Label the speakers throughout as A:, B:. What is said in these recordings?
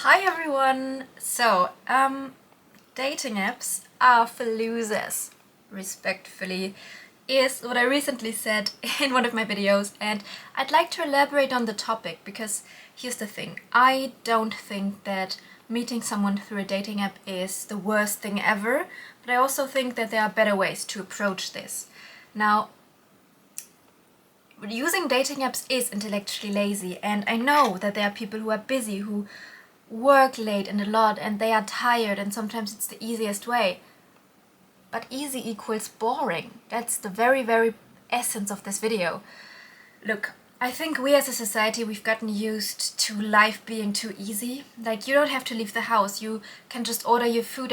A: Hi everyone! Dating apps are for losers, respectfully, is what I recently said in one of my videos, and I'd like to elaborate on the topic because here's the thing. I don't think that meeting someone through a dating app is the worst thing ever, but I also think that there are better ways to approach this. Now, using dating apps is intellectually lazy, and I know that there are people who are busy, who work late and a lot, and they are tired, and sometimes it's the easiest way. But easy equals boring. That's the very, very essence of this video. Look, I think we as a society, we've gotten used to life being too easy. Like, you don't have to leave the house. You can just order your food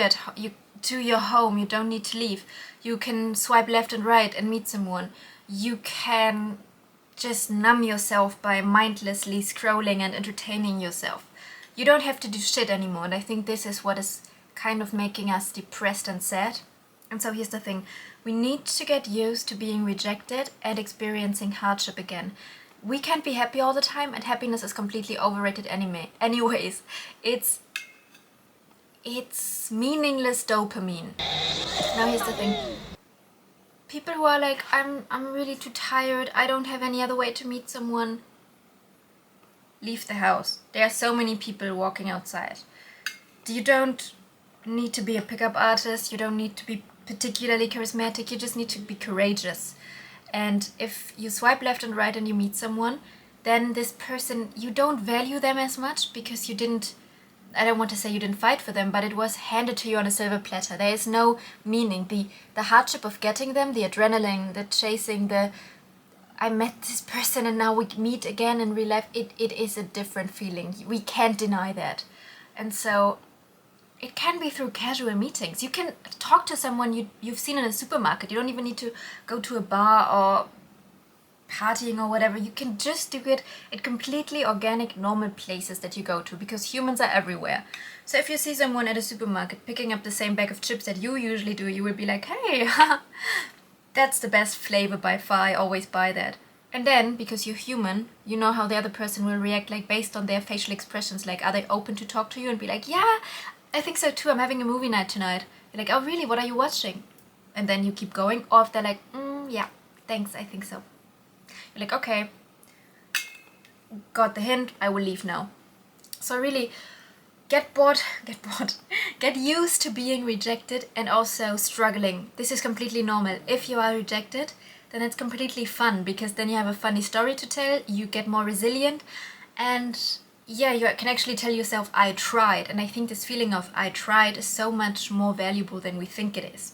A: to your home. You don't need to leave. You can swipe left and right and meet someone. You can just numb yourself by mindlessly scrolling and entertaining yourself. You don't have to do shit anymore, and I think this is what is kind of making us depressed and sad. And so here's the thing. We need to get used to being rejected and experiencing hardship again. We can't be happy all the time, and happiness is completely overrated anyways. It's meaningless dopamine. Now here's the thing. People who are like, I'm really too tired, I don't have any other way to meet someone. Leave the house. There are so many people walking outside. You don't need to be a pickup artist, you don't need to be particularly charismatic, you just need to be courageous. And if you swipe left and right and you meet someone, then this person, you don't value them as much because you didn't, I don't want to say you didn't fight for them, but it was handed to you on a silver platter. There is no meaning. The hardship of getting them, the adrenaline, the chasing, I met this person and now we meet again in real life, it is a different feeling. We can't deny that. And so it can be through casual meetings. You can talk to someone you've seen in a supermarket. You don't even need to go to a bar or partying or whatever. You can just do it at completely organic, normal places that you go to, because humans are everywhere. So if you see someone at a supermarket picking up the same bag of chips that you usually do, you will be like, hey, that's the best flavor by far, I always buy that. And then, because you're human, you know how the other person will react, like based on their facial expressions. Like, are they open to talk to you and be like, yeah, I think so too, I'm having a movie night tonight. You're like, oh really, what are you watching? And then you keep going. Or if they're like, yeah, thanks, I think so. You're like, okay, got the hint, I will leave now. So really, get used to being rejected and also struggling. This is completely normal. If you are rejected, then it's completely fun, because then you have a funny story to tell, you get more resilient, and yeah, you can actually tell yourself, I tried. And I think this feeling of I tried is so much more valuable than we think it is.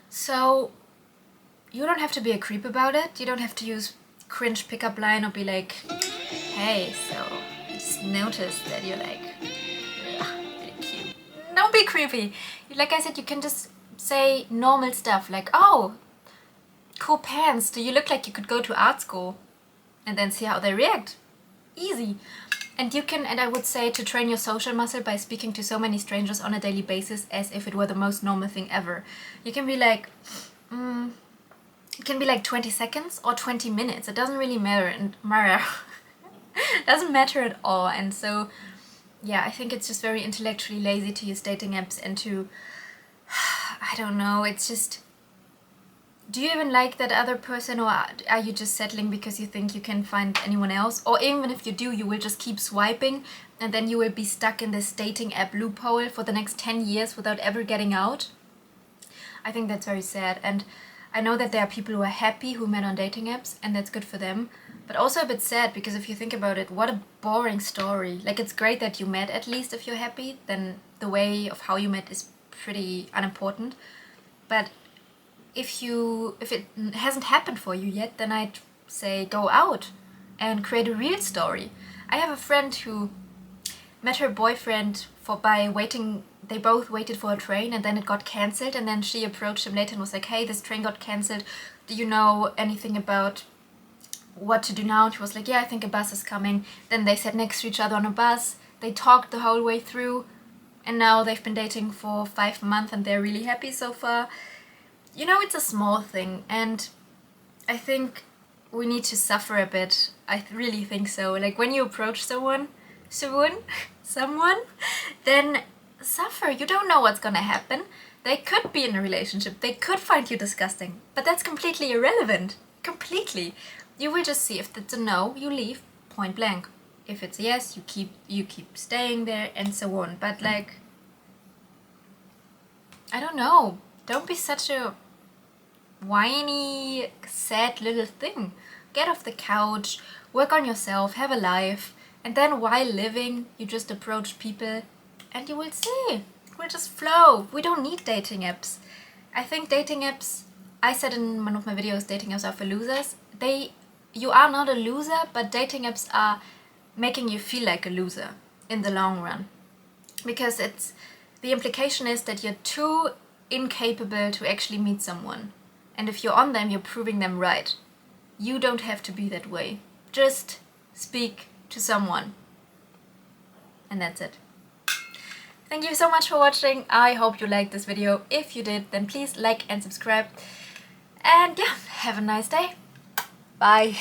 A: So you don't have to be a creep about it. You don't have to use cringe pickup line or be like, hey, so I just noticed that you're like, really cute. Don't be creepy. Like I said, you can just say normal stuff like, oh, cool pants, do you look like you could go to art school? And then see how they react. Easy. And you can, and I would say, to train your social muscle by speaking to so many strangers on a daily basis as if it were the most normal thing ever. You can be like, it can be like 20 seconds or 20 minutes. It doesn't really matter. Doesn't matter at all. And so, yeah, I think it's just very intellectually lazy to use dating apps and to, I don't know, it's just, do you even like that other person, or are you just settling because you think you can find anyone else? Or even if you do, you will just keep swiping, and then you will be stuck in this dating app loophole for the next 10 years without ever getting out? I think that's very sad. And I know that there are people who are happy who met on dating apps, and that's good for them, but also a bit sad, because if you think about it, what a boring story. Like, it's great that you met, at least if you're happy, then the way of how you met is pretty unimportant. But if it hasn't happened for you yet, then I'd say go out and create a real story. I have a friend who met her boyfriend they both waited for a train, and then it got cancelled, and then she approached him later and was like, hey, this train got cancelled, do you know anything about what to do now? And he was like, yeah, I think a bus is coming. Then they sat next to each other on a bus, they talked the whole way through, and now they've been dating for 5 months and they're really happy so far. You know, it's a small thing, and I think we need to suffer a bit. I really think so. Like, when you approach someone, soon, someone, then suffer. You don't know what's gonna happen. They could be in a relationship, they could find you disgusting, but that's completely irrelevant. Completely. You will just see if it's a no, you leave, point blank. If it's a yes, you keep staying there and so on. But like, I don't know. Don't be such a whiny, sad little thing. Get off the couch, work on yourself, have a life, and then while living, you just approach people and you will see. It will just flow. We don't need dating apps. I think dating apps, I said in one of my videos, dating apps are for losers. You are not a loser, but dating apps are making you feel like a loser in the long run. Because the implication is that you're too incapable to actually meet someone. And if you're on them, you're proving them right. You don't have to be that way. Just speak to someone. And that's it. Thank you so much for watching. I hope you liked this video. If you did, then please like and subscribe. And yeah, have a nice day. Bye.